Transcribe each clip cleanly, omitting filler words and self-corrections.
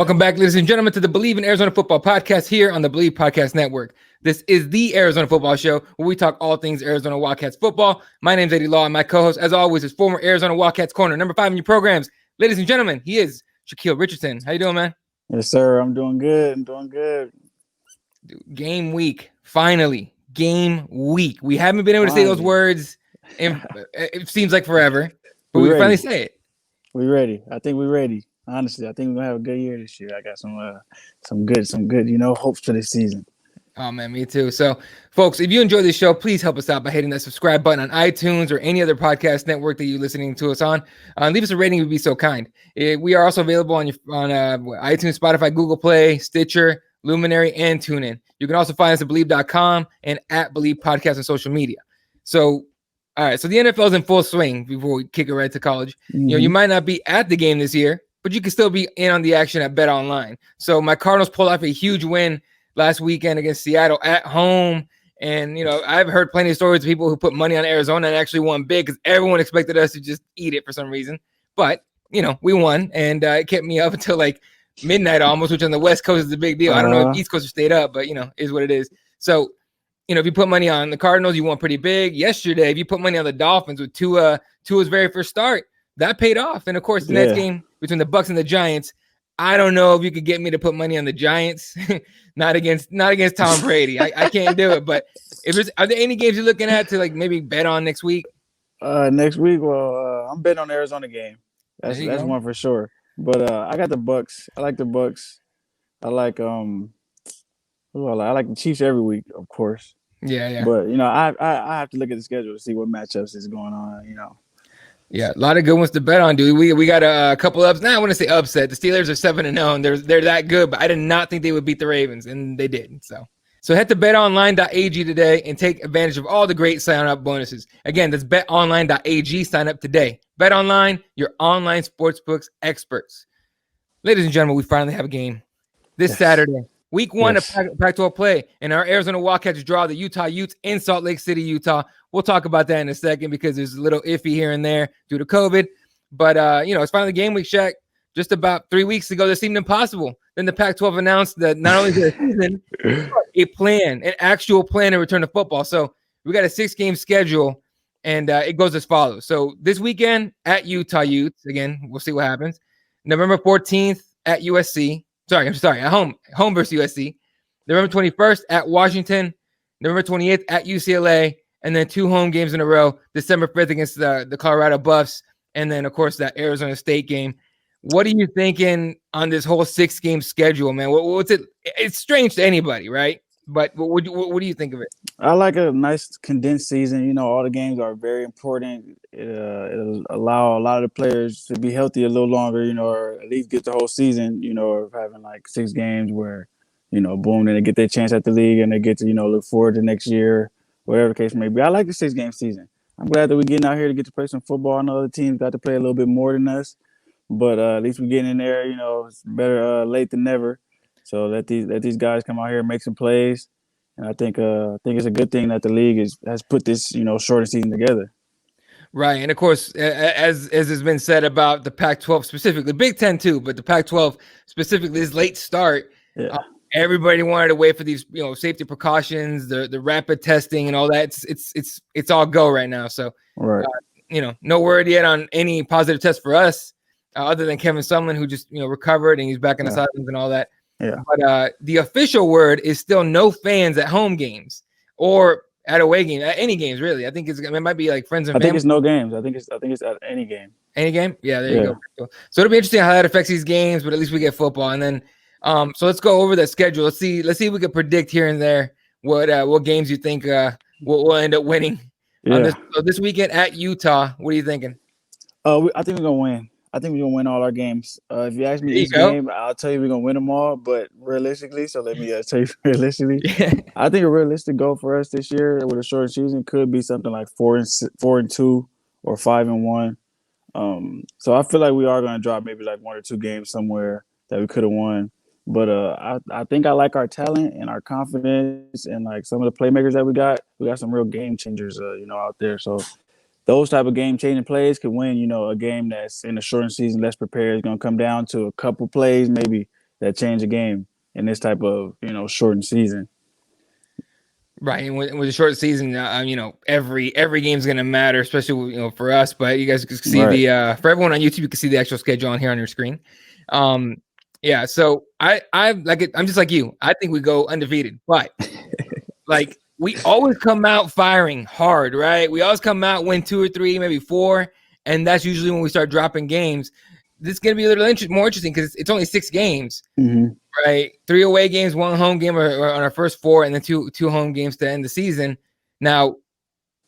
Welcome back, ladies and gentlemen, to the Bleav in Arizona Football podcast here on the Bleav Podcast Network. This is the Arizona Football Show where we talk all things Arizona Wildcats football. My name is Eddie Law, and my co-host, as always, is former Arizona Wildcats corner, number 5 in your programs. Ladies and gentlemen, he is Shaquille Richardson. How you doing, man? Yes, sir. I'm doing good. Dude, game week. Finally. Game week. We haven't been able to say those words in, it seems like forever, but we finally say it. We're ready. I think we're ready. Honestly, I think we're gonna have a good year this year. I got some good, hopes for this season. Oh man, me too. So, folks, if you enjoy this show, please help us out by hitting that subscribe button on iTunes or any other podcast network that you're listening to us on. Leave us a rating; we'd be so kind. We are also available on iTunes, Spotify, Google Play, Stitcher, Luminary, and TuneIn. You can also find us at Bleav.com and at Bleav Podcast on social media. So, all right. So the NFL is in full swing before we kick it right to college. Mm-hmm. You might not be at the game this year, but you can still be in on the action at Bet Online. So my Cardinals pulled off a huge win last weekend against Seattle at home. And, I've heard plenty of stories of people who put money on Arizona and actually won big because everyone expected us to just eat it for some reason. But, we won, and it kept me up until like midnight almost, which on the West Coast is a big deal. I don't know if East Coast stayed up, but, is what it is. So, if you put money on the Cardinals, you won pretty big. Yesterday, if you put money on the Dolphins with Tua's very first start, that paid off. And, of course, the next game between the Bucs and the Giants, I don't know if you could get me to put money on the Giants, not against Tom Brady. I can't do it. But are there any games you're looking at to like maybe bet on next week? Next week, I'm betting on the Arizona game. That's one for sure. But I got the Bucs. I like the Bucs. I like I like the Chiefs every week, of course. Yeah. But I have to look at the schedule to see what matchups is going on. Yeah, a lot of good ones to bet on, dude. We got a couple ups. Now I want to say upset. The Steelers are 7-0, and they're that good, but I did not think they would beat the Ravens, and they did. So head to betonline.ag today and take advantage of all the great sign-up bonuses. Again, that's betonline.ag. Sign up today. BetOnline, your online sportsbooks experts. Ladies and gentlemen, we finally have a game this Saturday. Week 1 of Pac-12 play, and our Arizona Wildcats draw the Utah Utes in Salt Lake City, Utah. We'll talk about that in a second because there's a little iffy here and there due to COVID. But, it's finally game week, Shaq. Just about 3 weeks ago, this seemed impossible. Then the Pac-12 announced that not only the season, an actual plan to return to football. So we got a 6-game schedule, and it goes as follows. So this weekend at Utah Utes, again, we'll see what happens. November 14th at USC. At home versus USC. November 21st at Washington. November 28th at UCLA. And then 2 home games in a row. December 5th against the Colorado Buffs. And then, of course, that Arizona State game. What are you thinking on this whole 6-game schedule, man? What's it? It's strange to anybody, right? But what do you think of it? I like a nice condensed season. All the games are very important. It'll allow a lot of the players to be healthy a little longer, or at least get the whole season, of having like 6 games where, boom, then they get their chance at the league and they get to, look forward to next year, whatever the case may be. I like the 6-game season. I'm glad that we're getting out here to get to play some football. I know other teams got to play a little bit more than us, but at least we're getting in there. It's better late than never. So let these guys come out here and make some plays. And I think it's a good thing that the league has put this, shorter season together. Right. And of course, as has been said about the Pac-12 specifically, Big Ten too, but the Pac-12 specifically, this late start, everybody wanted to wait for these, safety precautions, the rapid testing and all that. It's all go right now. So, right. No word yet on any positive test for us, other than Kevin Sumlin, who just, recovered and he's back in the sidelines and all that. Yeah. But the official word is still no fans at home games or at away games, at any games, really. I think it might be like friends and family. I think it's no games. I think it's at any game. Any game? Yeah, there you go. So it'll be interesting how that affects these games, but at least we get football. And then so let's go over the schedule. Let's see if we can predict here and there what games you think we'll end up winning. Yeah. This weekend at Utah, what are you thinking? I think we're gonna win. I think we're going to win all our games. If you ask me each game, I'll tell you we're going to win them all. But realistically, so let me tell you realistically, I think a realistic goal for us this year with a shorter season could be something like 4-2 or 5-1. So I feel like we are going to drop maybe like 1 or 2 games somewhere that we could have won. But I think I like our talent and our confidence and like some of the playmakers that we got. We got some real game changers, out there. So those type of game-changing plays could win, a game that's in a shortened season, less prepared. It's going to come down to a couple plays, maybe that change a game in this type of shortened season. Right, and with a short season, every game's gonna matter, especially for us. But you guys can see the for everyone on YouTube, you can see the actual schedule on here on your screen. Yeah, so I'm just like you. I think we go undefeated, but like we always come out firing hard, right? We always come out, win 2 or 3, maybe 4, and that's usually when we start dropping games. This is gonna be a little more interesting because it's only 6 games. Mm-hmm. Right, 3 away games, 1 home game or on our first 4, and then two home games to end the season. Now,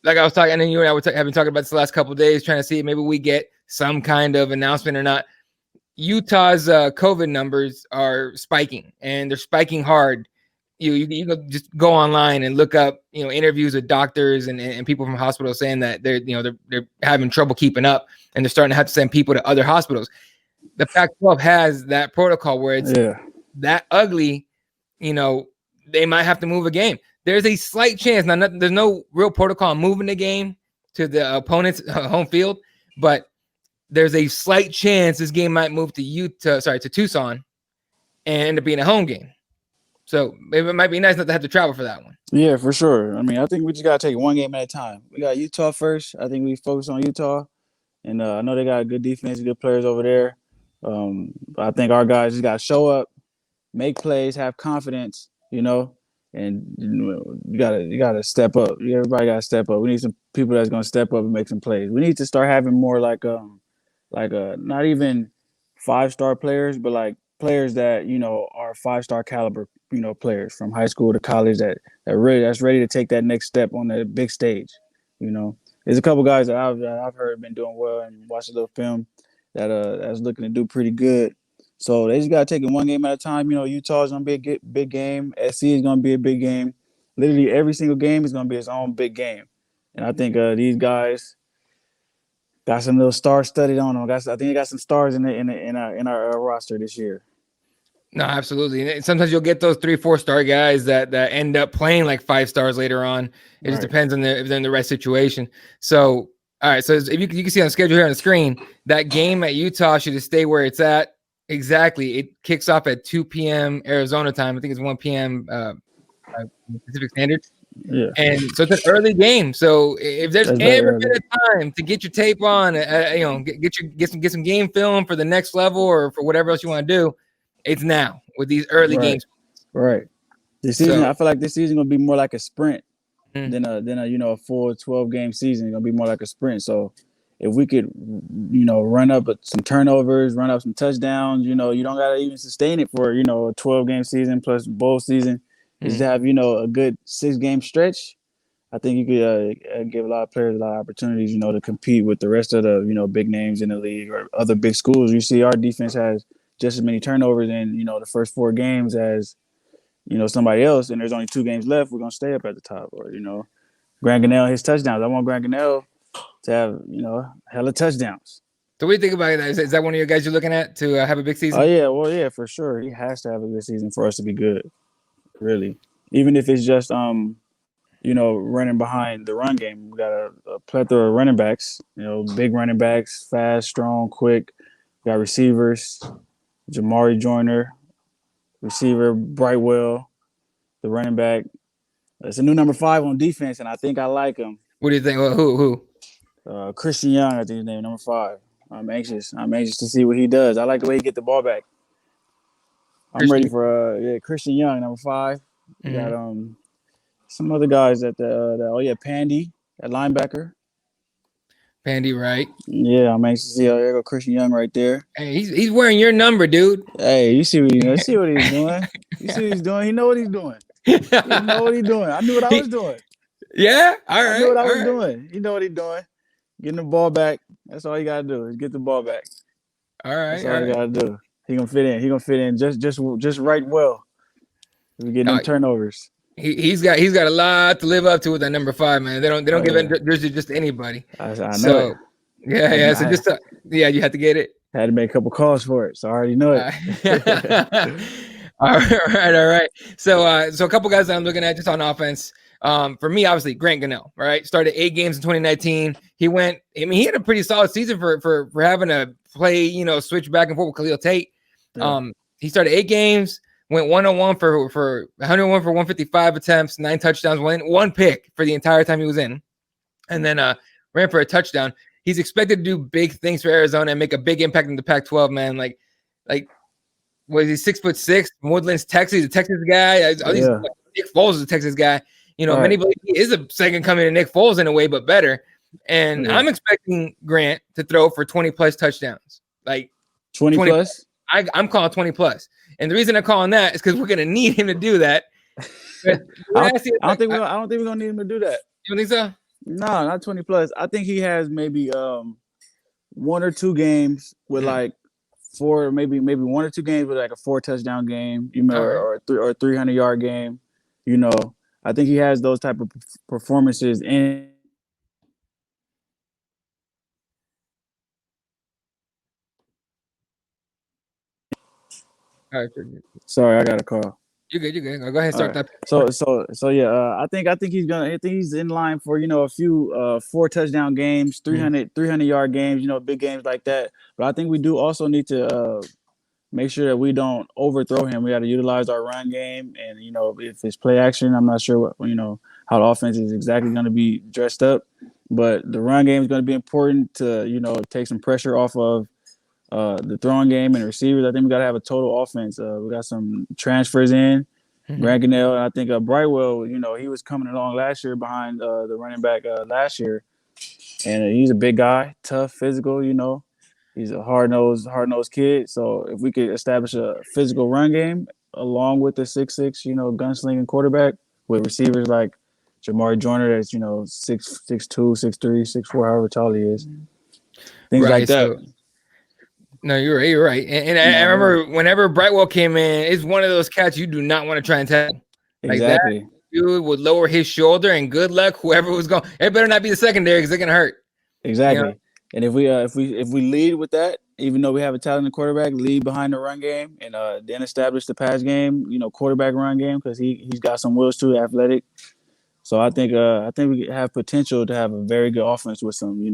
like I was talking, and then you and I have been talking about this the last couple of days, trying to see if maybe we get some kind of announcement or not. Utah's COVID numbers are spiking, and they're spiking hard. You can just go online and look up, interviews with doctors and people from hospitals saying that they're having trouble keeping up, and they're starting to have to send people to other hospitals. The Pac-12 has that protocol where it's that ugly, they might have to move a game. There's a slight chance. Now, there's no real protocol on moving the game to the opponent's home field, but there's a slight chance this game might move to Tucson and end up being a home game. So maybe it might be nice not to have to travel for that one. Yeah, for sure. I mean, I think we just got to take it one game at a time. We got Utah first. I think we focus on Utah. And I know they got a good defense, good players over there. I think our guys just got to show up, make plays, have confidence, and you gotta step up. Everybody got to step up. We need some people that's going to step up and make some plays. We need to start having more like not even 5-star players, but like players that are 5-star caliber, players from high school to college that's ready to take that next step on the big stage. There's a couple guys that I've heard been doing well and watched a little film that's looking to do pretty good. So they just got to take it one game at a time. Utah is going to be a big game. SC is going to be a big game. Literally every single game is going to be its own big game. And I think these guys got some little stars studied on them. I think they got some stars in our roster this year. No, absolutely. And sometimes you'll get those 3-4-star guys that end up playing like 5 stars later on. It just depends on if they're in the right situation. So, all right. So if you can see on the schedule here on the screen, that game at Utah should just stay where it's at. Exactly. It kicks off at 2 p.m. Arizona time. I think it's 1 p.m. Pacific Standard. Yeah. And so it's an early game. So if there's ever been a time to get your tape on, get some game film for the next level or for whatever else you want to do, it's now with these early games. Right. This season, I feel like this season gonna be more like a sprint than a full 12-game season. It's gonna be more like a sprint. So if we could, run up some turnovers, run up some touchdowns, you don't gotta even sustain it for a 12-game season plus bowl season. Just have a good 6-game stretch. I think you could give a lot of players a lot of opportunities, to compete with the rest of the big names in the league or other big schools. You see, our defense has just as many turnovers in the first 4 games as somebody else, and there's only 2 games left. We're gonna stay up at the top, or Grant Gunnell his touchdowns. I want Grant Gunnell to have hella touchdowns. So what do you think about that? Is that one of your guys you're looking at to have a big season? Oh yeah, well yeah, for sure. He has to have a good season for us to be good. Really, even if it's just running behind the run game. We got a plethora of running backs. Big running backs, fast, strong, quick. We got receivers. Jamari Joyner, receiver Brightwell, the running back. It's a new number 5 on defense, and I think I like him. What do you think? Who? Christian Young, I think his name, number 5. I'm anxious to see what he does. I like the way he get the ball back. I'm ready for Christian Young, number 5. We got some other guys at Pandy at linebacker. Pandy, right? Yeah, I'm anxious to see. There go Christian Young right there. Hey, he's wearing your number, dude. Hey, you see what he's doing? You see what he's doing? He know what he's doing. He know what he's doing. I knew what I was doing. Yeah, all right. I knew what I was doing. He know what he's doing. Getting the ball back. That's all you gotta do is get the ball back. All right. That's all you gotta do. He gonna fit in. He gonna fit in just right well. We get them turnovers. He's got a lot to live up to with that number 5, man. They don't give it just to anybody. I know. So, yeah. So you had to get it. Had to make a couple calls for it, so I already know it. All right. So a couple guys that I'm looking at just on offense. For me, obviously, Grant Gunnell, right? Started 8 games in 2019. He had a pretty solid season for having to play, switch back and forth with Khalil Tate. he started 8 games, went 101 for 101 for 155 attempts, 9 touchdowns, one pick for the entire time he was in, and then ran for a touchdown. He's expected to do big things for Arizona and make a big impact in the Pac-12, man. Like was he 6'6"? Woodlands, Texas, he's a Texas guy. Nick Foles is a Texas guy. Many believe he is a second coming to Nick Foles in a way, but better. And I'm expecting Grant to throw for 20 plus touchdowns. Like 20 plus? I'm calling 20 plus. And the reason I'm calling that is because we're gonna need him to do that. I don't think we're gonna need him to do that. You don't think so? No, not 20 plus. I think he has maybe 1 or 2 games with like 4, maybe 1 or 2 games with like a 4 touchdown game, or a 300-yard game. I think he has those type of performances in. All right. Sorry, I got a call. You're good. Go ahead and start that. So yeah, I think he's in line for a few 4 touchdown games, 300-yard games, big games like that. But I think we do also need to make sure that we don't overthrow him. We got to utilize our run game, and if it's play action, I'm not sure what how the offense is exactly going to be dressed up, but the run game is going to be important to take some pressure off of the throwing game and receivers. I think we got to have a total offense. We got some transfers in. Brankenell, and I think Brightwell, he was coming along last year behind the running back last year. And he's a big guy, tough, physical, He's a hard-nosed kid. So if we could establish a physical run game along with the 6'6", gunslinging quarterback with receivers like Jamari Joyner that's, 6'2", 6'3", 6'4", however tall he is. Things like that. So, no, you're right. And I remember whenever Brightwell came in, it's one of those cats you do not want to try and tackle. Like exactly. That dude would lower his shoulder, and good luck whoever was going. It better not be the secondary because they're gonna hurt. Exactly. And if we lead with that, even though we have a talented quarterback, lead behind the run game, and then establish the pass game, quarterback run game, because he's got some wheels too, athletic. So I think we have potential to have a very good offense with some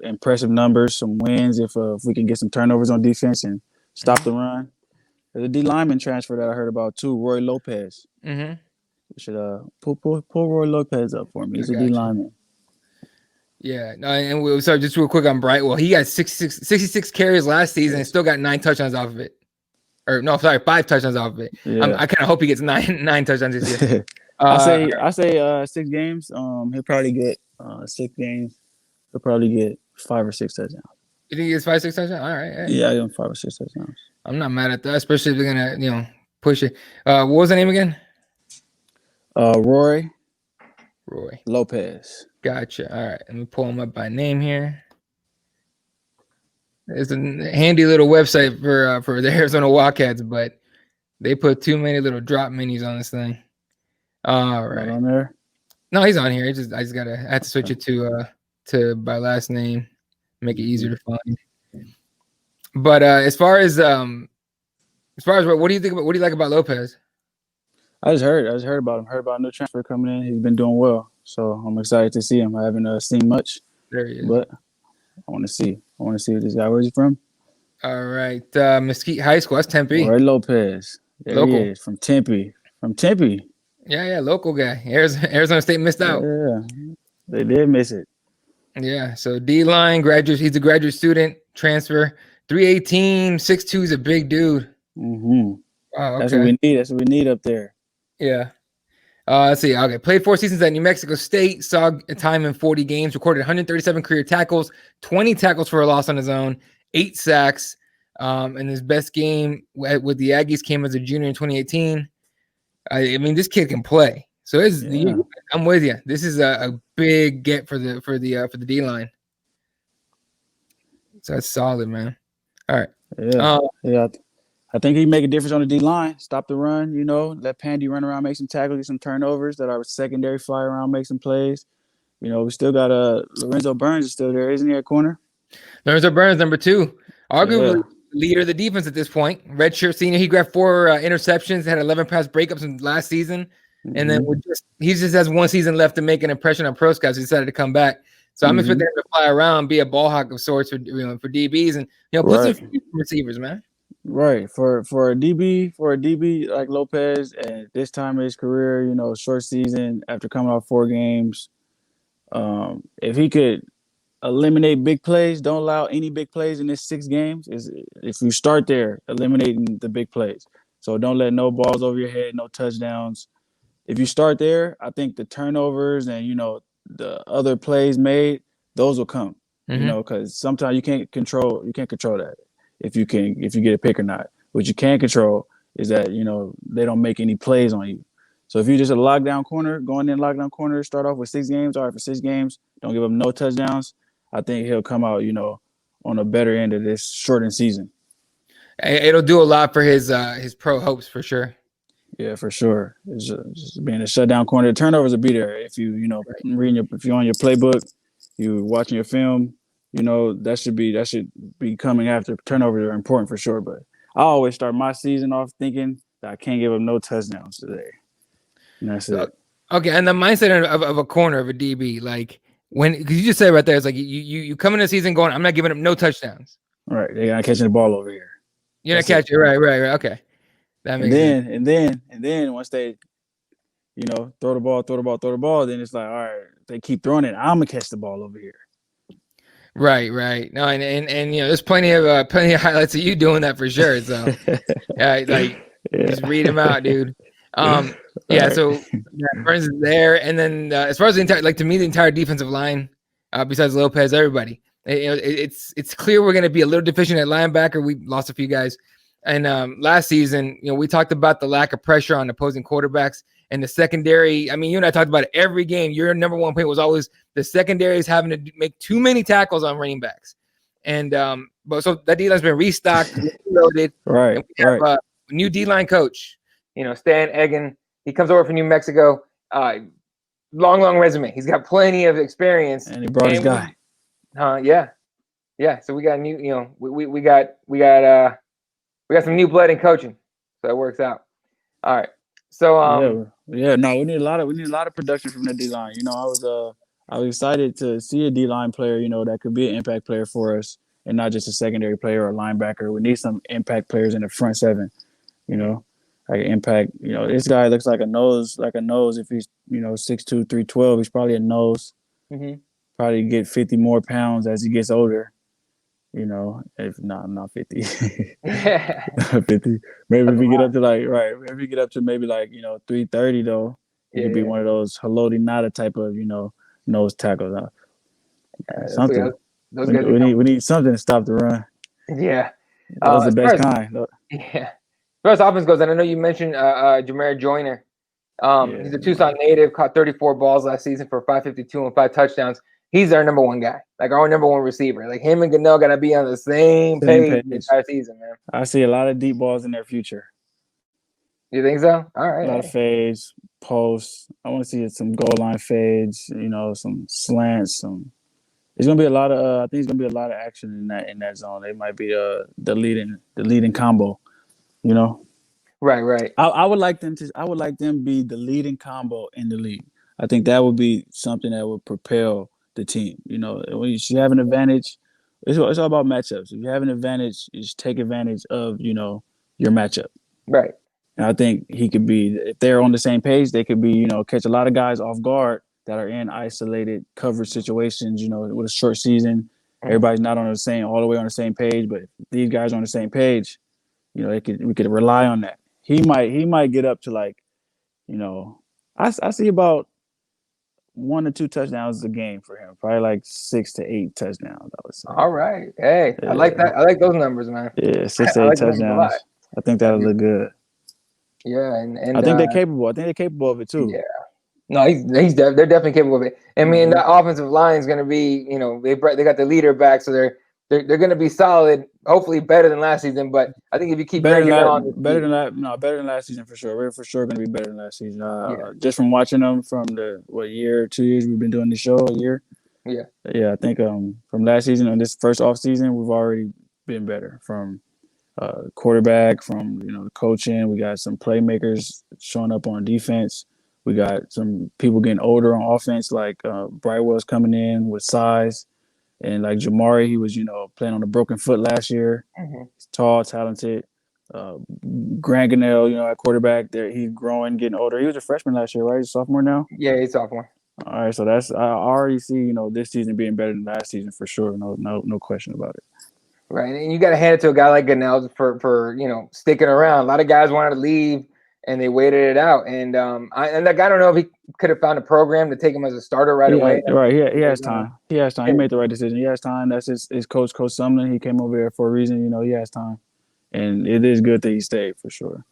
impressive numbers, some wins if we can get some turnovers on defense and stop the run. There's a D lineman transfer that I heard about too, Roy Lopez. We should pull Roy Lopez up for me. He's a D lineman. Yeah, no, and so just real quick on Brightwell, he got 66 carries last season and still got 9 touchdowns off of it. Or no, sorry, 5 touchdowns off of it. Yeah. I kind of hope he gets nine touchdowns this year. I say 6 games. He'll probably get 6 games. He'll probably get 5 or 6 touchdowns. You think he gets 5, 6 touchdowns? All right. Yeah, I give him 5 or 6 touchdowns. I'm not mad at that, especially if they're gonna push it. What was the name again? Roy Lopez. Gotcha. All right, let me pull him up by name here. It's a handy little website for the Arizona Wildcats, but they put too many little drop menus on this thing. All right. Not on there? No, he's on here. I just I had to switch it to by last name, make it easier to find. But as far as what do you think about, what do you like about Lopez? I just heard about him. Heard about a new transfer coming in. He's been doing well, so I'm excited to see him. I haven't seen much. There he is. But I want to see. What this guy. Where's he from? All right, Mesquite High School. That's Tempe. Roy Lopez. There local. He is from Tempe. Yeah, local guy. Arizona State missed out. Yeah, they did miss it. Yeah, so D-line, graduate. He's a graduate student, transfer. 318, 6'2", is a big dude. Mm-hmm. Wow, okay. That's what we need. That's what we need up there. Yeah. Let's see. Okay, played 4 seasons at New Mexico State. Saw time in 40 games. Recorded 137 career tackles, 20 tackles for a loss on his own, 8 sacks. And his best game with the Aggies came as a junior in 2018. I mean, this kid can play. So I'm with you. This is a big get for the D line. So that's solid, man. All right. Yeah. I think he make a difference on the D line. Stop the run, let Pandy run around, make some tackles, get some turnovers. That our secondary fly around, make some plays. We still got Lorenzo Burns is still there, isn't he, at corner? Lorenzo Burns, number 2, arguably leader of the defense at this point. Redshirt senior, he grabbed 4 interceptions, had 11 pass breakups in last season, and then he just has 1 season left to make an impression on pro scouts. He decided to come back, so I'm expecting him to fly around, be a ball hawk of sorts for DBs, and put some receivers, man. Right. For a DB like Lopez at this time of his career, short season after coming off 4 games, if he could eliminate big plays, don't allow any big plays in this 6 games. Is if you start there, eliminating the big plays. So don't let no balls over your head, no touchdowns. If you start there, I think the turnovers and the other plays made, those will come. Mm-hmm. Because sometimes you can't control that if you get a pick or not. What you can control is that they don't make any plays on you. So if you're just a lockdown corner, going in lockdown corner, start off with 6 games. All right, for 6 games, don't give up no touchdowns. I think he'll come out, on a better end of this shortened season. It'll do a lot for his pro hopes for sure. Yeah, for sure. It's just being a shutdown corner. The turnovers will be there if if you're on your playbook, you watching your film. That should be coming after. Turnovers are important for sure. But I always start my season off thinking that I can't give up no touchdowns today, and that's it. Okay, and the mindset of a corner of a DB, like because you just said right there, it's like you come into the season going, I'm not giving up no touchdowns. All right, they're not catching the ball over here. You're not catching it. Right. Okay. That makes sense. And then once they, throw the ball, then it's like, all right, they keep throwing it. I'm gonna catch the ball over here. Right. No, and there's plenty of highlights of you doing that for sure. So, just read them out, dude. Yeah. Right. So Burns is there, and then as far as the entire defensive line, besides Lopez, everybody, it's clear we're going to be a little deficient at linebacker. We lost a few guys. And last season, we talked about the lack of pressure on opposing quarterbacks and the secondary. I mean, you and I talked about it every game. Your number one point was always the secondary is having to make too many tackles on running backs. And but so that D-line's been restocked, reloaded. Right. And we have a new D-line coach, Stan Egan. He comes over from New Mexico. Long resume. He's got plenty of experience. And he brought his guy. Yeah. So we got new. We got some new blood in coaching, so it works out. All right. So we need a lot of production from the D line. I was excited to see a D line player, that could be an impact player for us, and not just a secondary player or a linebacker. We need some impact players in the front seven, like impact. This guy looks like a nose. If he's 6'2", 312, he's probably a nose. Mm-hmm. Probably get 50 more pounds as he gets older. If not 50. 50. Maybe if we get up to if we get up to maybe 330 though, he could be one of those Haloti Nada type of, nose tackles. Something. We need something to stop the run. Yeah. That was the best kind. Yeah. As far as offense goes, and I know you mentioned Jameer Joyner. He's a Tucson native, caught 34 balls last season for 552 and 5 touchdowns. He's our number one guy, like our number one receiver. Like him and Gannell got to be on the same page the entire season, man. I see a lot of deep balls in their future. You think so? All right. A lot of fades, posts. I want to see some goal line fades. Some slants. It's gonna be a lot of. I think it's gonna be a lot of action in that zone. They might be the leading combo. Right. I would like them to be the leading combo in the league. I think that would be something that would propel the team. When you have an advantage, it's all about matchups. If you have an advantage, you just take advantage of your matchup. Right. And I think he could be, if they're on the same page, they could be catch a lot of guys off guard that are in isolated coverage situations. With a short season, everybody's not all the way on the same page. But if these guys are on the same page, we could rely on that. He might get up to I see about 1 to 2 touchdowns a game for him. Probably 6 to 8 touchdowns, I would say. All right. Hey, yeah. I like that. I like those numbers, man. Yeah, 6 to 8 touchdowns. I think that'll look good. Yeah, and I think they're capable. I think they're capable of it too. Yeah. No, they're definitely capable of it. I mean, that offensive line is going to be, they got the leader back, so they're going to be solid. Hopefully, better than last season. But I think if you keep better than last season for sure. We're for sure going to be better than last season. Just from watching them from the 2 years we've been doing the show, a year. Yeah. I think from last season and this first off season, we've already been better from quarterback, from the coaching. We got some playmakers showing up on defense. We got some people getting older on offense, like Brightwell's coming in with size. And like Jamari, he was, playing on a broken foot last year. Mm-hmm. He's tall, talented. Grant Gunnell, at quarterback, there he's growing, getting older. He was a freshman last year, right? He's a sophomore now. Yeah, he's sophomore. All right, so I already see, this season being better than last season for sure. No question about it. Right, and you got to hand it to a guy like Gunnell for sticking around. A lot of guys wanted to leave, and they waited it out. And I don't know if he could have found a program to take him as a starter right away. Right. He has time. He has time. He made the right decision. He has time. That's his coach, Coach Sumlin. He came over there for a reason. He has time, and it is good that he stayed for sure.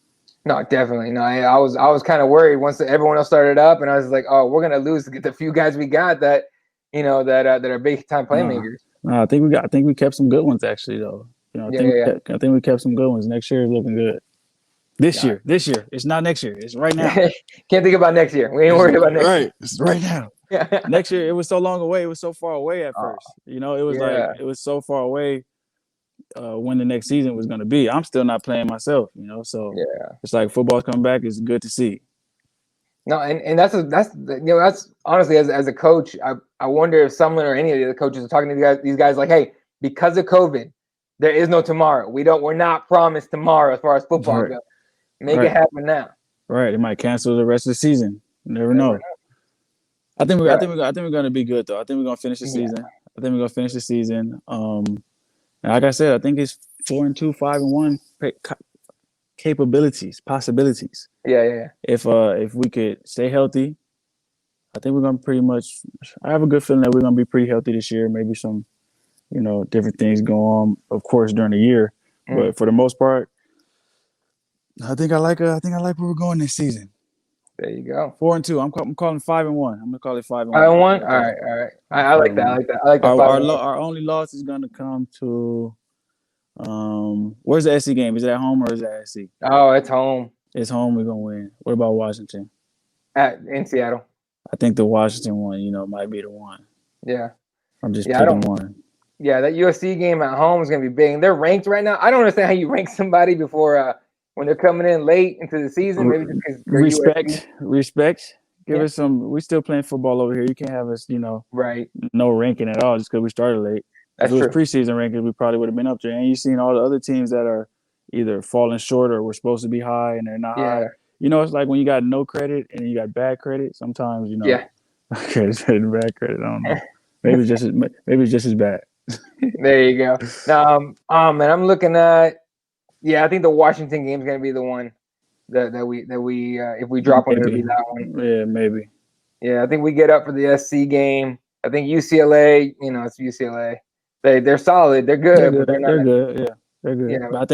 No, definitely. No, I was kind of worried once everyone else started up, and I was like, oh, we're gonna lose the few guys we got that that are big time playmakers. No, I think we kept some good ones actually though. I think we kept some good ones. Next year is looking good. This year. It's not next year. It's right now. Can't think about next year. We ain't worried about next year. Right. It's right now. Next year, it was so long away. It was so far away at first. It was like it was so far away when the next season was going to be. I'm still not playing myself. So it's like football's coming back. It's good to see. No, and that's honestly as a coach, I wonder if Sumlin or any of the other coaches are talking to these guys like, hey, because of COVID, there is no tomorrow. We're not promised tomorrow as far as football goes. Make it happen now. Right. It might cancel the rest of the season. You never know. I think we're going to be good though. I think we're going to finish the season. I think we're going to finish the season. And like I said, I think it's 4-2, 5-1 possibilities. Yeah. If we could stay healthy, I think we're going to pretty much. I have a good feeling that we're going to be pretty healthy this year. Maybe some, different things go on, of course, during the year. But for the most part, I think I like where we're going this season. There you go. 4-2. I'm calling 5-1. I'm gonna call it 5-1. 5-1. All right. I like that. I like that. Our only loss is gonna come to. Where's the SC game? Is it at home or is it at SC? Oh, it's home. It's home. We're gonna win. What about Washington? In Seattle. I think the Washington one, might be the one. Yeah. I'm just picking one. Yeah, that USC game at home is gonna be big. And they're ranked right now. I don't understand how you rank somebody before when they're coming in late into the season. Maybe just respect. Give us some. We still playing football over here. You can't have us, right? No ranking at all just because we started late. If it was preseason rankings, we probably would have been up there. And you've seen all the other teams that are either falling short or we're supposed to be high and they're not high. It's like when you got no credit and you got bad credit. Sometimes, bad credit. I don't know. Maybe it's just as bad. There you go. Man, I'm looking at. Yeah, I think the Washington game is going to be the one that we if we drop one, it'll be that one. Yeah, maybe. Yeah, I think we get up for the SC game. I think UCLA, it's UCLA. They're solid. They're good. They're good. Yeah, they're good. Yeah. But I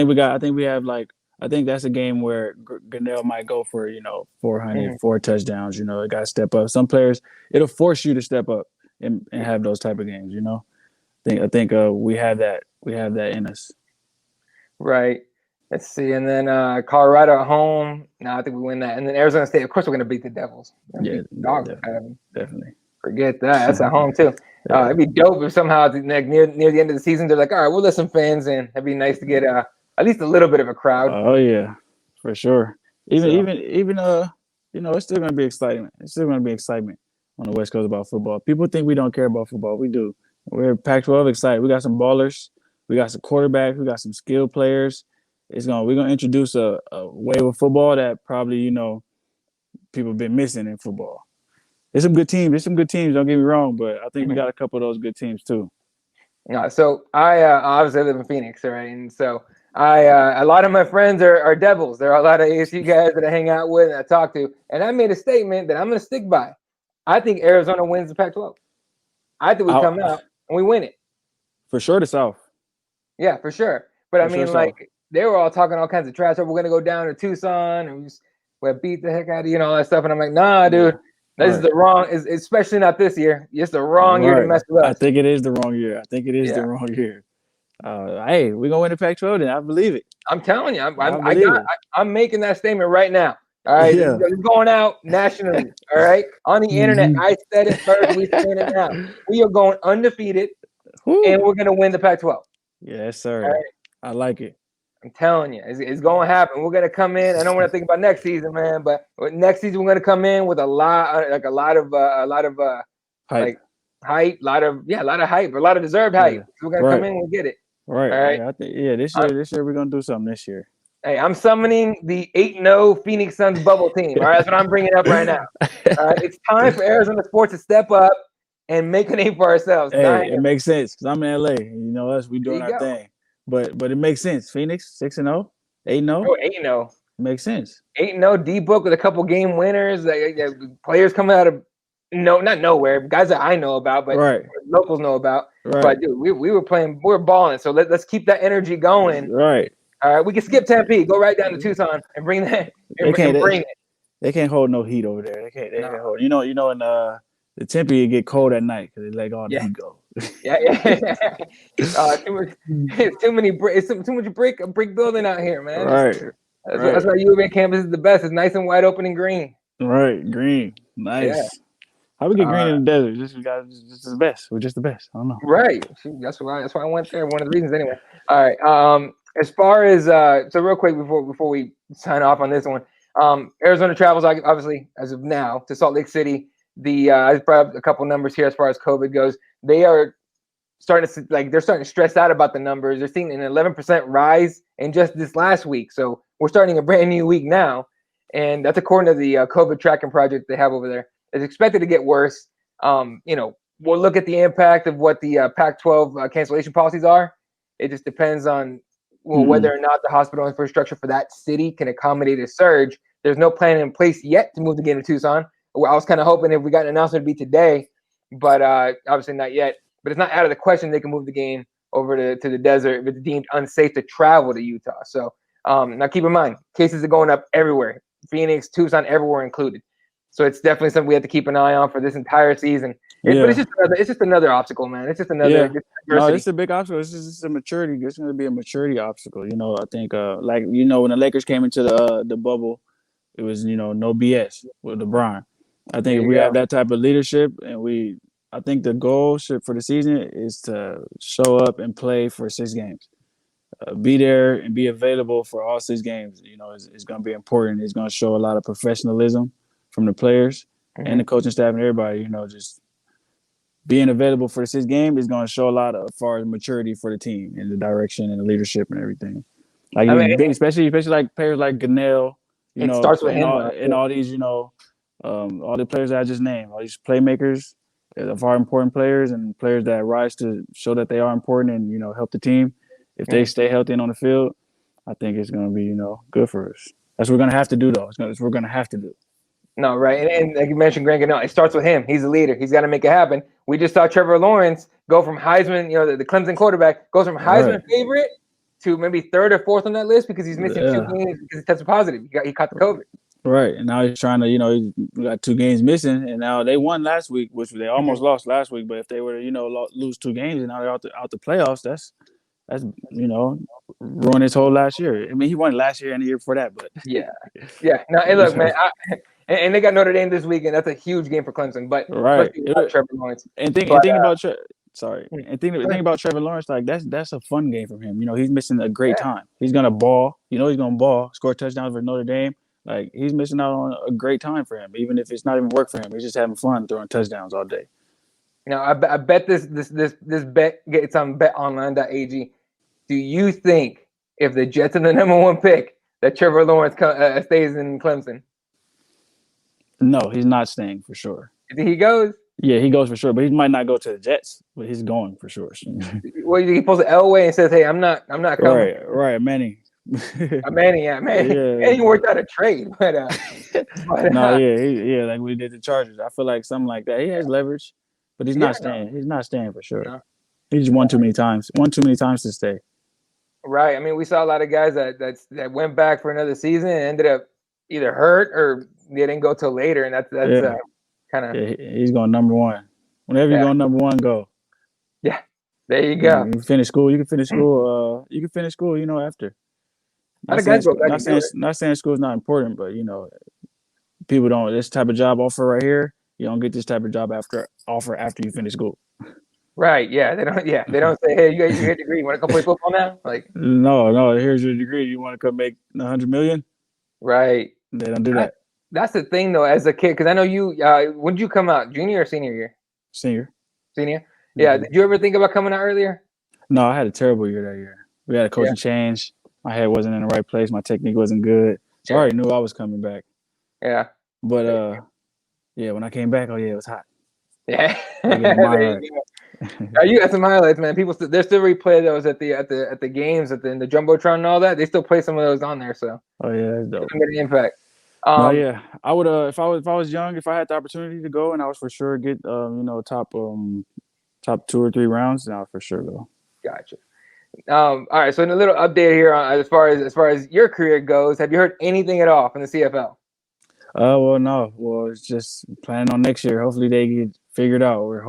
think that's a game where Gunnell might go for 400, 4 touchdowns. It got to step up. Some players, it'll force you to step up and have those type of games. I think we have that. We have that in us. Right. Let's see. And then Colorado at home. No, I think we win that. And then Arizona State. Of course, we're going to beat the Devils. Definitely. Forget that. That's at home too. It'd be dope if somehow near the end of the season they're like, all right, we'll let some fans in. It'd be nice to get at least a little bit of a crowd. Oh yeah, for sure. Even it's still going to be excitement. It's still going to be excitement on the West Coast about football. People think we don't care about football. We do. We're Pac-12 excited. We got some ballers. We got some quarterbacks. We got some skilled players. We're gonna introduce a wave of football that probably people have been missing in football. There's some good teams. Don't get me wrong, but I think we got a couple of those good teams too. So I obviously live in Phoenix, right? And so a lot of my friends are Devils. There are a lot of ASU guys that I hang out with and I talk to, and I made a statement that I'm gonna stick by. I think Arizona wins the Pac-12. I think we come out and we win it. For sure, the South. Yeah, for sure. But they were all talking all kinds of trash. So we're gonna go down to Tucson and we'll beat the heck out of all that stuff. And I'm like, nah, dude, this is the wrong. Especially not this year. It's the wrong year to mess with us. I think it is the wrong year. The wrong year. Hey, we're gonna win the Pac-12, and I believe it. I'm telling you, I'm making that statement right now. All right, it's going out nationally. All right, on the internet. I said it first. We saying it now. We are going undefeated, and we're gonna win the Pac-12. Yes, sir. Right. I like it. I'm telling you, it's going to happen. We're going to come in. I don't want to think about next season, man, but next season we're going to come in with a lot of hype, a lot of hype, a lot of deserved hype. Yeah. So we're gonna come Right. in and get it. Right. All right. I think this Uh, year we're gonna do something this year. Hey, I'm summoning the 8-0 Phoenix Suns bubble team. All right, that's what I'm bringing up right now. All right, it's time for Arizona sports to step up and make a name for ourselves. Hey, it makes sense because I'm in LA. You know us, we There doing you our go. thing. But it makes sense. Phoenix 6-0, 8-0 Oh, 8-0. makes sense. 8-0 D book with a couple game winners. Players coming out of not nowhere, guys that I know about, but Right. locals know about. Right. But dude, we were balling. So let's keep that energy going. Right. All right, we can skip Tempe, go right down to Tucson, and bring that and bring it. They can't hold no heat over there. They can't hold. You know, in the Tempe it get cold at night because they let all the heat go. Yeah. It's too many. It's too much brick building out here, man. Right. That's why U of A campus is the best. It's nice and wide open and green. Right. Green. Nice. Yeah. How we get green in the desert? Just the best. We're just the best. I don't know. Right. That's why I went there. One of the reasons, anyway. All right. As far as so real quick before we sign off on this one, Arizona travels obviously as of now to Salt Lake City. I brought up a couple numbers here as far as COVID goes. They are starting to stress out about the numbers. They're seeing an 11% rise in just this last week. So we're starting a brand new week now, and that's according to the COVID tracking project they have over there. It's expected to get worse. We'll look at the impact of what the Pac-12 cancellation policies are. It just depends on whether or not the hospital infrastructure for that city can accommodate a surge. There's no plan in place yet to move the game to Tucson. I was kind of hoping if we got an announcement it'd be today, but obviously not yet. But it's not out of the question they can move the game over to the desert if it's deemed unsafe to travel to Utah. So now keep in mind, cases are going up everywhere. Phoenix, Tucson, everywhere included. So it's definitely something we have to keep an eye on for this entire season. But it's just another obstacle, man. It's just another. Yeah. No, it's a big obstacle. It's a maturity. It's going to be a maturity obstacle. You know, I think when the Lakers came into the bubble, it was no BS with LeBron. I think if we have that type of leadership, and I think the goal for the season is to show up and play for 6 games. Be there and be available for all 6 games. You know, it's going to be important. It's going to show a lot of professionalism from the players and the coaching staff and everybody. You know, just being available for the 6 game is going to show a lot as far as maturity for the team and the direction and the leadership and everything. Like especially like players like Ganell, starts with him and all these, all the players that I just named, all these playmakers that are important players and players that rise to show that they are important and help the team. If they stay healthy and on the field, I think it's going to be good for us. That's what we're going to have to do, though. It's what we're going to have to do. No, right. And like you mentioned, Grant Ganell, it starts with him. He's the leader. He's got to make it happen. We just saw Trevor Lawrence go from Heisman, the Clemson quarterback, goes from Heisman favorite to maybe 3rd or 4th on that list because he's missing 2 games because he tested positive. He caught the COVID. Right. And now he's trying to, he got 2 games missing. And now they won last week, which they almost lost last week. But if they were to, lose 2 games and now they're out the playoffs, that's ruined his whole last year. I mean, he won last year and the year before that, but yeah. No, hey, look, man, and they got Notre Dame this weekend. That's a huge game for Clemson. But Trevor Lawrence. And think about Trevor Lawrence, like that's a fun game for him. He's missing a great time. He's gonna ball. He's gonna ball, score touchdowns for Notre Dame. Like he's missing out on a great time for him, even if it's not even work for him. He's just having fun throwing touchdowns all day. Now, I bet this bet gets on betonline.ag. Do you think if the Jets are the number 1 pick that Trevor Lawrence stays in Clemson? No, he's not staying for sure. You think he goes? Yeah, he goes for sure, but he might not go to the Jets, but he's going for sure. Well, he pulls the Elway and says, "Hey, I'm not coming." Right, Manny. Manny, Manny worked out a trade, but like we did the Chargers. I feel like something like that. He has leverage, but he's not staying. No. He's not staying for sure. No. He just won too many times. To stay. Right. I mean, we saw a lot of guys that went back for another season and ended up either hurt or they didn't go till later, and that's kind of. Yeah, he's going number 1. Whenever you're going number 1, go. Yeah. There you go. You finish school. You can finish school. After. Not saying school is not important, but people don't. This type of job offer right here, you don't get this type of job after you finish school. Right. Yeah. They don't. Yeah. They don't say, "Hey, you got your degree. You want to come play football now?" Like. No. Here's your degree. You want to come make $100 million? Right. They don't do that. That's the thing, though. As a kid, because I know you. When did you come out? Junior or senior year? Senior. Senior. Yeah. Did you ever think about coming out earlier? No, I had a terrible year that year. We had a coaching change. My head wasn't in the right place. My technique wasn't good. So I already knew I was coming back. Yeah. But yeah, when I came back, oh yeah, it was hot. Yeah. My You got some highlights, man. People they still replay those at the games in the jumbotron and all that. They still play some of those on there. So oh yeah, that's dope. Made an impact. No, yeah, I would if I was young, if I had the opportunity to go, and I was for sure get top 2 or 3 rounds, then I would for sure go. Gotcha. All right. So in a little update here on as far as your career goes, have you heard anything at all from the CFL? Well, no. Well, it's just planning on next year. Hopefully, they get figured out. They're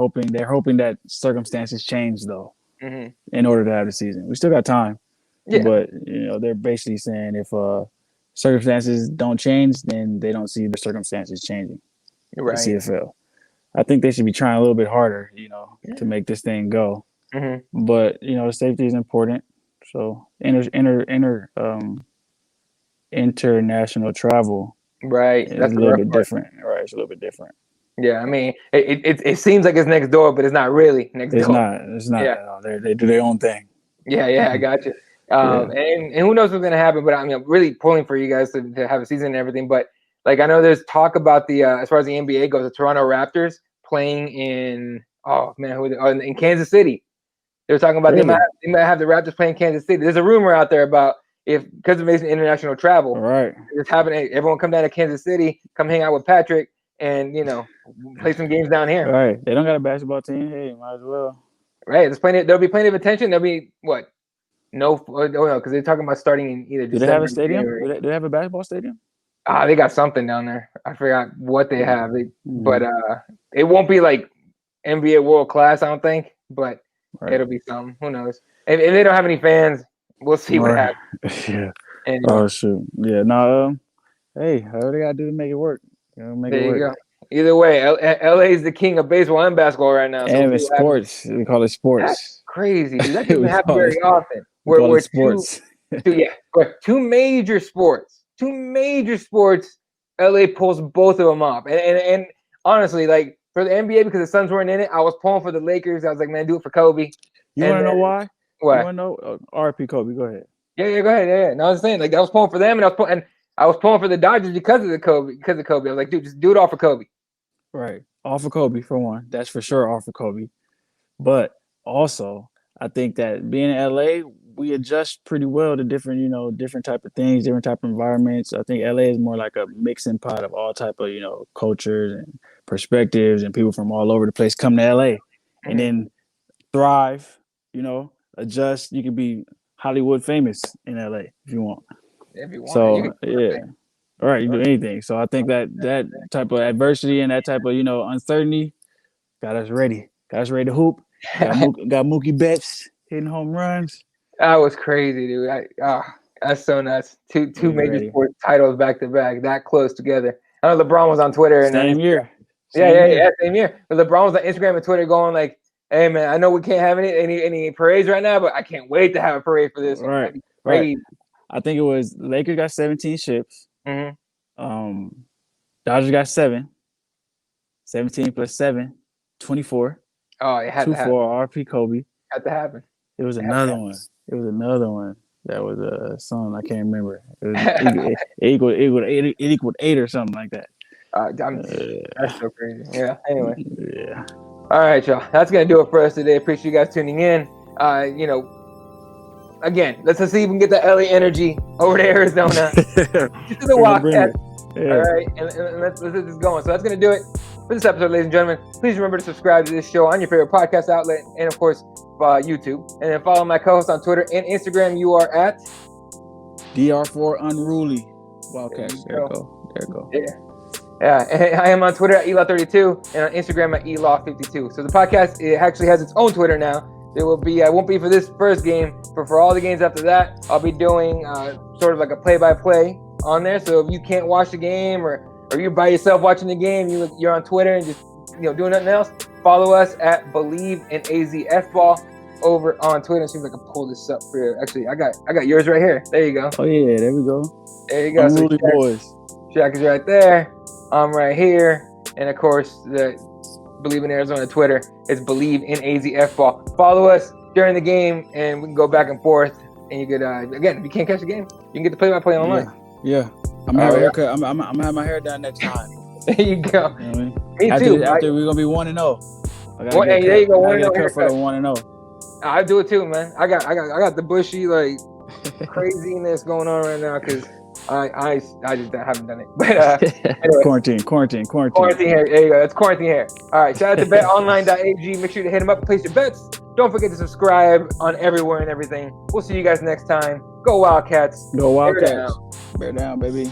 hoping that circumstances change though, in order to have the season. We still got time. Yeah. But they're basically saying if circumstances don't change, then they don't see the circumstances changing. Right. The CFL. I think they should be trying a little bit harder, to make this thing go. But safety is important. So international travel. Right. That's a little bit different. Right. It's a little bit different. Yeah. I mean, it seems like it's next door, but it's not really next door. It's not. Yeah. They do their own thing. Yeah. I got you. And who knows what's going to happen, but I'm really pulling for you guys to have a season and everything. But like, I know there's talk about the, as far as the NBA goes, the Toronto Raptors playing in Kansas City. They were talking about they might have the Raptors playing Kansas City. There's a rumor out there about because of making international travel, right? It's happening. Everyone come down to Kansas City, come hang out with Patrick, and play some games down here. Right? They don't got a basketball team. Hey, might as well. Right? There'll be plenty of attention. There'll be what? No, because they're talking about starting in either. Do they have a stadium? Do they have a basketball stadium? They got something down there. I forgot what they have. But it won't be like NBA world class, I don't think. But it'll be something. Who knows? If they don't have any fans, we'll see what happens. Yeah. Anyway. Oh shoot. Yeah. No. Hey, how they gotta do to make it work? Make it work. You go. Either way, LA is the king of baseball and basketball right now. So and it's sports. We call it sports. That's crazy. Dude. That doesn't happen very often. We're sports. Two major sports. LA pulls both of them off. And honestly, like for the NBA, because the Suns weren't in it, I was pulling for the Lakers. I was like, man, do it for Kobe. You want to know why? Why? You want to know? RP Kobe. Go ahead. Yeah, go ahead. Yeah. No, I was saying, like, I was pulling for them, and I was pulling for the Dodgers because of Kobe. I was like, dude, just do it all for Kobe. Right. All for Kobe, for one. That's for sure all for Kobe. But also, I think that being in LA, we adjust pretty well to different type of things, different type of environments. I think LA is more like a mixing pot of all type of, cultures and perspectives, and people from all over the place come to LA and then thrive, adjust. You can be Hollywood famous in LA if you want. So yeah. All right, you do anything. So I think that type of adversity and that type of, uncertainty got us ready. Got us ready to hoop. Got Mookie Betts hitting home runs. That was crazy, dude. That's so nuts. Two major sports titles back to back, that close together. I know LeBron was on Twitter. Same year. Same year. But LeBron was on Instagram and Twitter going like, hey, man, I know we can't have any parades right now, but I can't wait to have a parade for this. Right. I think it was Lakers got 17 ships. Dodgers got 7. 17 plus 7, 24. Oh, it had to happen. 2-4 RP Kobe. Had to happen. It was another one. That was a song I can't remember. It equaled 8 or something like that. That's so crazy. Yeah. Anyway. Yeah. All right, y'all. That's gonna do it for us today. Appreciate you guys tuning in. Again, let's see if we can get the LA energy over to Arizona. Just to the Wildcats. Yeah. All right, and let's get this going. So that's gonna do it for this episode, ladies and gentlemen. Please remember to subscribe to this show on your favorite podcast outlet, and of course, YouTube. And then follow my co-host on Twitter and Instagram. You are at DR4 Unruly Wildcats. There you go. Yeah. And I am on Twitter at Elaw32 and on Instagram at Elaw52. So the podcast, it actually has its own Twitter now. There will be, I won't be for this first game, but for all the games after that, I'll be doing sort of like a play-by-play on there. So if you can't watch the game or you're by yourself watching the game, you're on Twitter and just doing nothing else, follow us at Bleav and AZFball over on Twitter. See if I can pull this up for you. Actually, I got yours right here. There you go. Oh yeah, there we go. There you go. Unruly boys. Shaq is right there. I'm right here, and of course the Bleav in Arizona Twitter. It's Bleav in AZF ball. Follow us during the game, and we can go back and forth. And you could, again, if you can't catch the game, you can get the play-by-play online. Yeah. I'm gonna have a haircut. I'm gonna have my hair done next time. There you go. You know what I mean? Me too. After we're gonna be 1-0. Hey, there you go. 1-0 for the 1-0. I do it too, man. I got the bushy like craziness going on right now because I just haven't done it. But anyway. Quarantine hair. There you go. That's quarantine hair. All right. Shout out to betonline.ag. Make sure to hit them up and place your bets. Don't forget to subscribe on everywhere and everything. We'll see you guys next time. Go Wildcats. Go Wildcats. Bear down, baby.